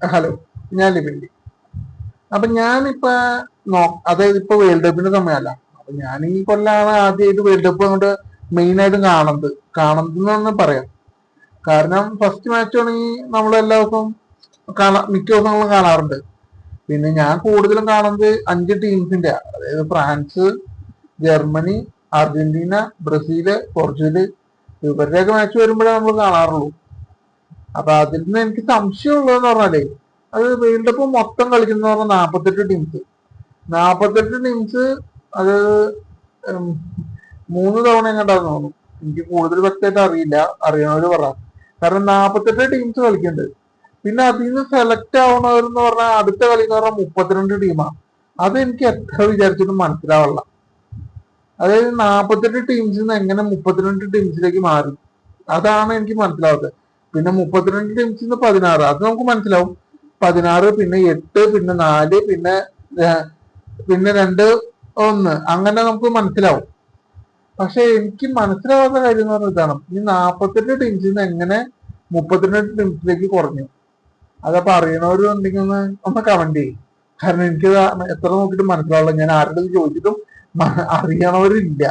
Hello, ഞാൻ ലിബിൻലി. അപ്പൊ ഞാനിപ്പോ അതായത് ഇപ്പൊ വേൾഡ് കപ്പിന്റെ സമയമല്ല. അപ്പൊ ഞാൻ ഈ കൊല്ലാണ് ആദ്യമായിട്ട് വേൾഡ് കപ്പ് കൊണ്ട് മെയിൻ ആയിട്ട് കാണുന്നതെന്ന് പറയാം. കാരണം ഫസ്റ്റ് മാച്ച് ആണെങ്കിൽ നമ്മൾ എല്ലാ ദിവസവും മിക്ക ദിവസങ്ങളും കാണാറുണ്ട്. പിന്നെ ഞാൻ കൂടുതലും കാണുന്നത് 5 ടീംസിന്റെ, അതായത് France, Germany, Argentina, Brazil, Portugal, ഇവരുടെയൊക്കെ മാച്ച് വരുമ്പോഴേ നമ്മൾ കാണാറുള്ളൂ. അപ്പൊ അതിൽ നിന്ന് എനിക്ക് സംശയമുള്ളതെന്ന് പറഞ്ഞാലേ, അത് വേൾഡ് കപ്പ് മൊത്തം കളിക്കുന്ന പറഞ്ഞാൽ 48 ടീംസ്. അത് ഉം, 3 തവണ എങ്ങോട്ടാന്ന് തോന്നുന്നു. എനിക്ക് കൂടുതൽ വ്യക്തമായിട്ട് അറിയില്ല, അറിയണവര് പറ. കാരണം 48 ടീംസ് കളിക്കുന്നുണ്ട്. പിന്നെ അതിൽ നിന്ന് സെലക്ട് ആവണവരെന്ന് പറഞ്ഞാൽ അടുത്ത കളി എന്ന് പറഞ്ഞാൽ 32 ടീമാണ്. അത് എനിക്ക് എത്ര വിചാരിച്ചിട്ടും മനസ്സിലാവില്ല. അതായത് 48 ടീംസിൽ നിന്ന് എങ്ങനെ 32 ടീംസിലേക്ക് മാറി, അതാണ് എനിക്ക് മനസ്സിലാവുന്നത്. പിന്നെ 32 ടീംസിൽ നിന്ന് 16, അത് നമുക്ക് മനസ്സിലാവും. 16, പിന്നെ 8, പിന്നെ 4, പിന്നെ 2, 1, അങ്ങനെ നമുക്ക് മനസ്സിലാവും. പക്ഷെ എനിക്ക് മനസ്സിലാവാത്ത കാര്യം എന്ന് പറഞ്ഞാൽ ഇതാണ്, ഈ 48 ടീംസിൽ നിന്ന് എങ്ങനെ 32 ടീംസിലേക്ക് കുറഞ്ഞു. അതപ്പോ അറിയണവര് ഉണ്ടെങ്കിൽ ഒന്ന് കമന്റ് ചെയ്യും. കാരണം എനിക്ക് എത്ര നോക്കിയിട്ട് മനസ്സിലാവില്ല. ഞാൻ ആരുടെ ചോദിച്ചിട്ടും അറിയണവരില്ല.